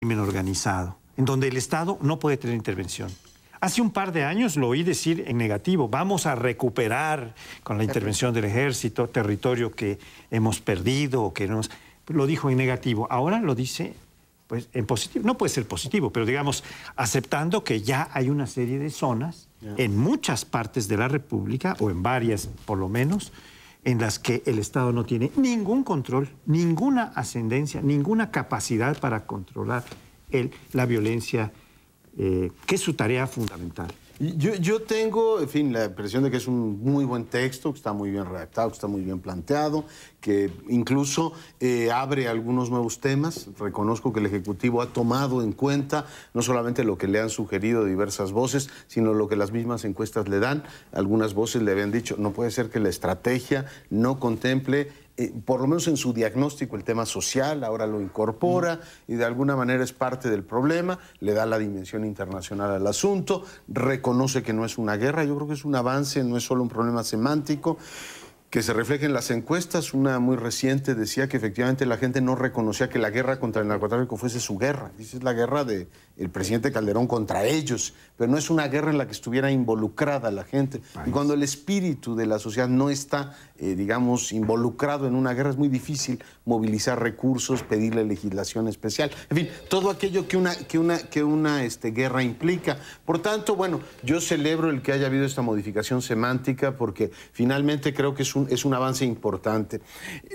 crimen organizado, en donde el Estado no puede tener intervención. Hace un par de años lo oí decir en negativo, vamos a recuperar con la intervención del ejército territorio que hemos perdido o que no... Lo dijo en negativo, ahora lo dice pues, en positivo. No puede ser positivo, pero digamos, aceptando que ya hay una serie de zonas en muchas partes de la República, o en varias por lo menos, en las que el Estado no tiene ningún control, ninguna ascendencia, ninguna capacidad para controlar la violencia, que es su tarea fundamental. Yo tengo, en fin, la impresión de que es un muy buen texto, que está muy bien redactado, que está muy bien planteado, que incluso abre algunos nuevos temas. Reconozco que el Ejecutivo ha tomado en cuenta no solamente lo que le han sugerido diversas voces, sino lo que las mismas encuestas le dan. Algunas voces le habían dicho, no puede ser que la estrategia no contemple por lo menos en su diagnóstico, el tema social, ahora lo incorpora y de alguna manera es parte del problema, le da la dimensión internacional al asunto, reconoce que no es una guerra. Yo creo que es un avance, no es solo un problema semántico, que se refleja en las encuestas. Una muy reciente decía que efectivamente la gente no reconocía que la guerra contra el narcotráfico fuese su guerra. Dice, es la guerra del presidente Calderón contra ellos, pero no es una guerra en la que estuviera involucrada la gente. Y cuando el espíritu de la sociedad no está, digamos, involucrado en una guerra, es muy difícil movilizar recursos, pedirle legislación especial. En fin, todo aquello que una guerra implica. Por tanto, bueno, yo celebro el que haya habido esta modificación semántica porque finalmente creo que es un avance importante.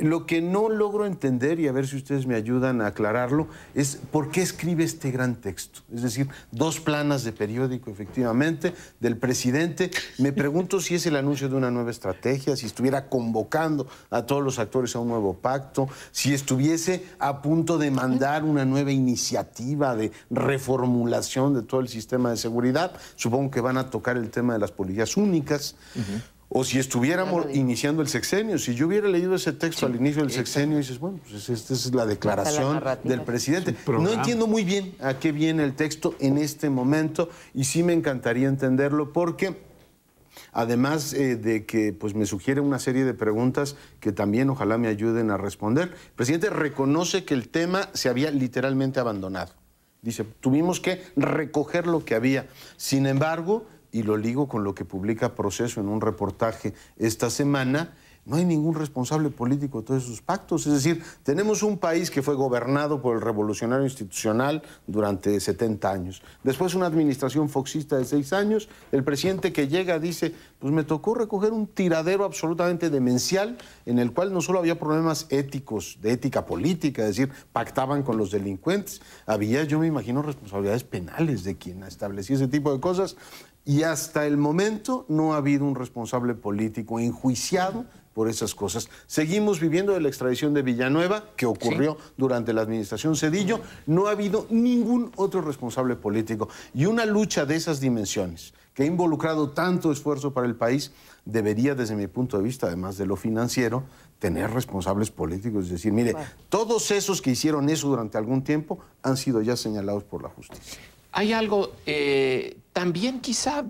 Lo que no logro entender, y a ver si ustedes me ayudan a aclararlo, es por qué escribe este gran texto. Es decir, 2 planas de periódico, efectivamente, del presidente. Me pregunto si es el anuncio de una nueva estrategia, si estuviera convocando a todos los actores a un nuevo pacto, si estuviese a punto de mandar una nueva iniciativa de reformulación de todo el sistema de seguridad. Supongo que van a tocar el tema de las policías únicas. O si estuviéramos iniciando el sexenio. Si yo hubiera leído ese texto al inicio del sexenio, dices, bueno, pues esta es la declaración del presidente. No entiendo muy bien a qué viene el texto en este momento y sí me encantaría entenderlo porque, además de que pues, me sugiere una serie de preguntas que también ojalá me ayuden a responder, el presidente reconoce que el tema se había literalmente abandonado. Dice, tuvimos que recoger lo que había. Sin embargo, y lo ligo con lo que publica Proceso en un reportaje esta semana, no hay ningún responsable político de todos esos pactos. Es decir, tenemos un país que fue gobernado por el revolucionario institucional durante 70 años. Después una administración foxista de 6 años. El presidente que llega dice, pues me tocó recoger un tiradero absolutamente demencial en el cual no solo había problemas éticos, de ética política, es decir, pactaban con los delincuentes. Había, yo me imagino, responsabilidades penales de quien establecía ese tipo de cosas. Y hasta el momento no ha habido un responsable político enjuiciado por esas cosas. Seguimos viviendo de la extradición de Villanueva, que ocurrió durante la administración Zedillo. No ha habido ningún otro responsable político. Y una lucha de esas dimensiones, que ha involucrado tanto esfuerzo para el país, debería, desde mi punto de vista, además de lo financiero, tener responsables políticos. Es decir, mire, todos esos que hicieron eso durante algún tiempo han sido ya señalados por la justicia. Hay algo también quizá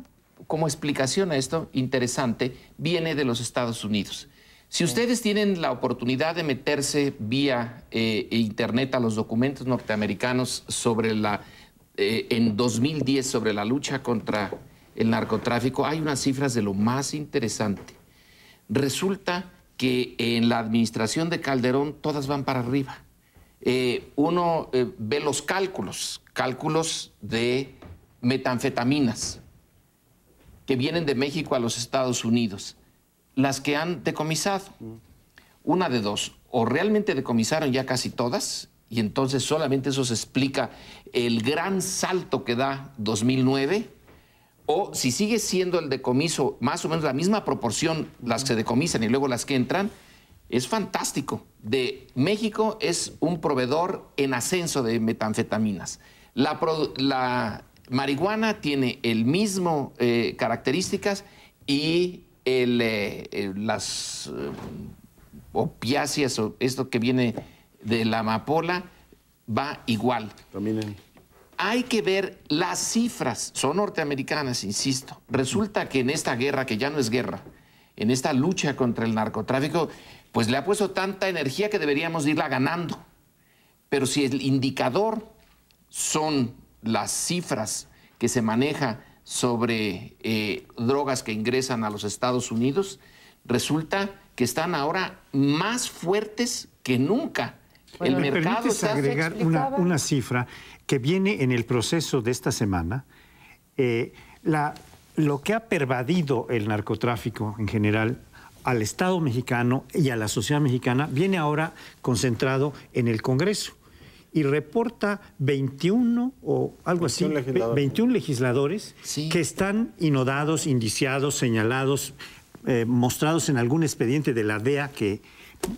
como explicación a esto interesante, viene de los Estados Unidos. Si ustedes tienen la oportunidad de meterse vía internet a los documentos norteamericanos sobre en 2010 sobre la lucha contra el narcotráfico, hay unas cifras de lo más interesante. Resulta que en la administración de Calderón todas van para arriba. Uno ve los cálculos de metanfetaminas que vienen de México a los Estados Unidos, las que han decomisado. Una de dos, o realmente decomisaron ya casi todas, y entonces solamente eso se explica el gran salto que da 2009, o si sigue siendo el decomiso más o menos la misma proporción, las que se decomisan y luego las que entran, es fantástico. México es un proveedor en ascenso de metanfetaminas. La marihuana tiene el mismo características y las opiáceas, o esto que viene de la amapola, va igual. También hay que ver las cifras, son norteamericanas, insisto. Resulta que en esta guerra, que ya no es guerra, en esta lucha contra el narcotráfico, pues le ha puesto tanta energía que deberíamos irla ganando. Pero si el indicador son las cifras que se maneja sobre drogas que ingresan a los Estados Unidos, resulta que están ahora más fuertes que nunca. Bueno, el ¿me mercado permites agregar una cifra que viene en el proceso de esta semana? Lo que ha pervadido el narcotráfico en general al Estado mexicano y a la sociedad mexicana viene ahora concentrado en el Congreso. Y reporta 21 o algo así, 21 legisladores sí, que están inodados, indiciados, señalados, mostrados en algún expediente de la DEA que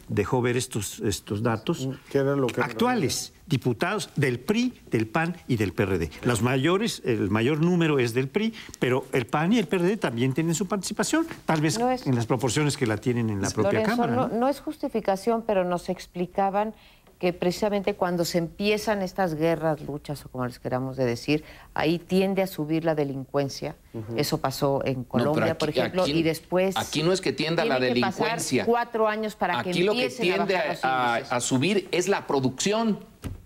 dejó ver estos datos. ¿Qué era lo que actuales diputados del PRI, del PAN y del PRD. Los mayores, el mayor número es del PRI, pero el PAN y el PRD también tienen su participación, tal vez en las proporciones que la tienen en la propia Cámara. No es justificación, pero nos explicaban que precisamente cuando se empiezan estas guerras, luchas o como les queramos de decir, ahí tiende a subir la delincuencia. Eso pasó en Colombia, por ejemplo, y después... Aquí no es que tienda la delincuencia. 4 años para que empiecen lo que tiende a subir es la producción.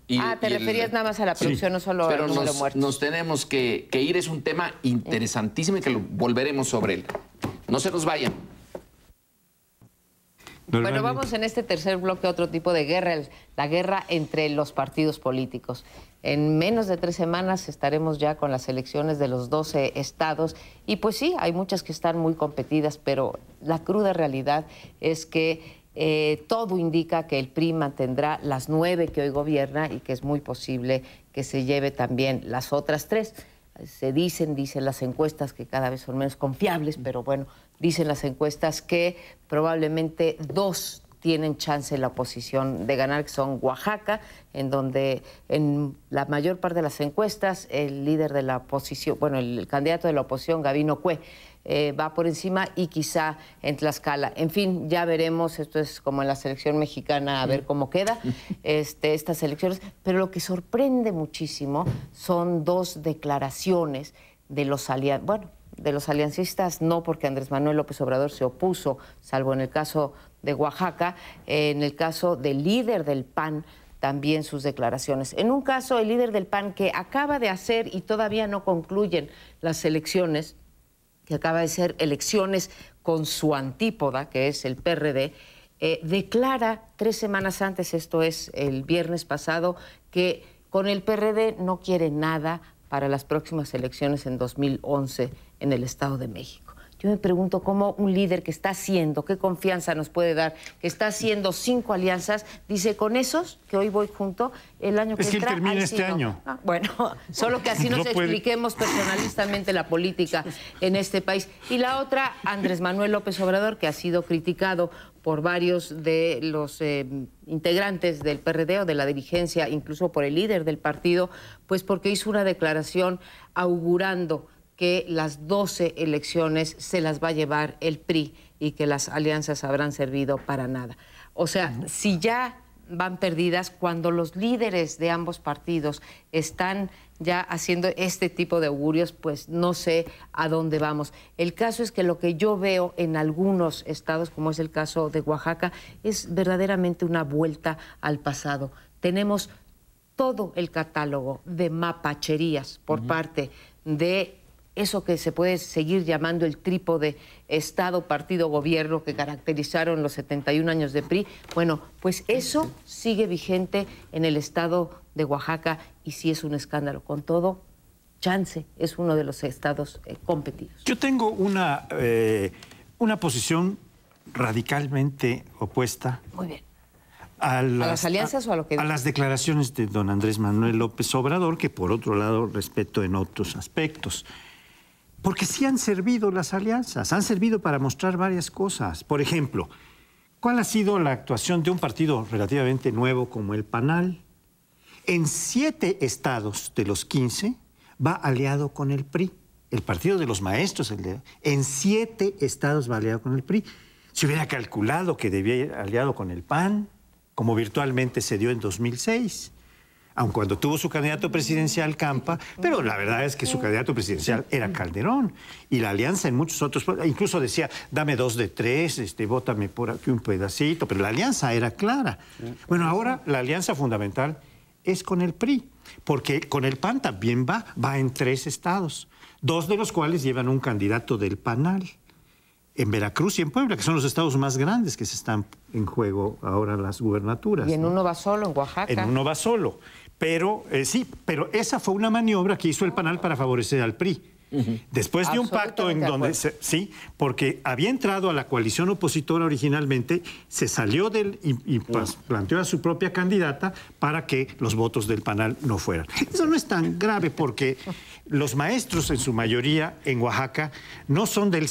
Te referías nada más a la producción, sí, no solo al número de muertos. Nos tenemos que ir, es un tema interesantísimo y que lo volveremos sobre él. No se nos vayan. Bueno, vamos en este tercer bloque a otro tipo de guerra, la guerra entre los partidos políticos. En menos de 3 semanas estaremos ya con las elecciones de los 12 estados y pues sí, hay muchas que están muy competidas, pero la cruda realidad es que todo indica que el PRI mantendrá las 9 que hoy gobierna y que es muy posible que se lleve también las otras 3. Se dicen las encuestas que cada vez son menos confiables, pero bueno, dicen las encuestas que probablemente 2 tienen chance en la oposición de ganar, que son Oaxaca, en donde en la mayor parte de las encuestas el líder de la oposición, bueno, el candidato de la oposición, Gabino Cue, va por encima, y quizá en Tlaxcala. En fin, ya veremos, esto es como en la selección mexicana, a ver cómo queda estas elecciones, pero lo que sorprende muchísimo son 2 declaraciones de los aliancistas, no, porque Andrés Manuel López Obrador se opuso, salvo en el caso de Oaxaca, en el caso del líder del PAN, también sus declaraciones. En un caso, el líder del PAN, que acaba de hacer y todavía no concluyen las elecciones, que acaba de ser elecciones con su antípoda, que es el PRD, declara 3 semanas antes, esto es el viernes pasado, que con el PRD no quiere nada para las próximas elecciones en 2011 en el Estado de México. Yo me pregunto cómo un líder que está haciendo, qué confianza nos puede dar, que está haciendo 5 alianzas, dice, con esos que hoy voy junto, el año que entra... Es que él termina este año. Bueno, solo que así nos expliquemos personalistamente la política en este país. Y la otra, Andrés Manuel López Obrador, que ha sido criticado por varios de los integrantes del PRD o de la dirigencia, incluso por el líder del partido, pues porque hizo una declaración augurando que las 12 elecciones se las va a llevar el PRI y que las alianzas habrán servido para nada. O sea, si ya van perdidas, cuando los líderes de ambos partidos están ya haciendo este tipo de augurios, pues no sé a dónde vamos. El caso es que lo que yo veo en algunos estados, como es el caso de Oaxaca, es verdaderamente una vuelta al pasado. Tenemos todo el catálogo de mapacherías por parte de eso que se puede seguir llamando el trípode Estado, Partido, Gobierno, que caracterizaron los 71 años de PRI. Bueno, pues eso sigue vigente en el estado de Oaxaca y sí es un escándalo. Con todo, chance es uno de los estados competidos. Yo tengo una posición radicalmente opuesta. Muy bien. ¿A las alianzas o a lo que... A las declaraciones de don Andrés Manuel López Obrador, que por otro lado respeto en otros aspectos. Porque sí han servido las alianzas, han servido para mostrar varias cosas. Por ejemplo, ¿cuál ha sido la actuación de un partido relativamente nuevo como el PANAL? En 7 estados de los 15 va aliado con el PRI. El Partido de los Maestros, en 7 estados va aliado con el PRI. Se hubiera calculado que debía ir aliado con el PAN, como virtualmente se dio en 2006. Aun cuando tuvo su candidato presidencial Campa, pero la verdad es que su candidato presidencial era Calderón, y la alianza en muchos otros, incluso decía, dame 2 de 3, bótame por aquí un pedacito, pero la alianza era clara. Bueno, ahora la alianza fundamental es con el PRI. porque con el PAN también va en 3 estados, 2 de los cuales llevan un candidato del PANAL, en Veracruz y en Puebla, que son los estados más grandes que se están en juego ahora las gubernaturas. Y en uno va solo, en Oaxaca. En uno va solo. Pero sí, pero esa fue una maniobra que hizo el PANAL para favorecer al PRI. Después de un pacto en donde, sí, porque había entrado a la coalición opositora originalmente, se salió y planteó a su propia candidata para que los votos del PANAL no fueran. Eso no es tan grave porque los maestros en su mayoría en Oaxaca no son del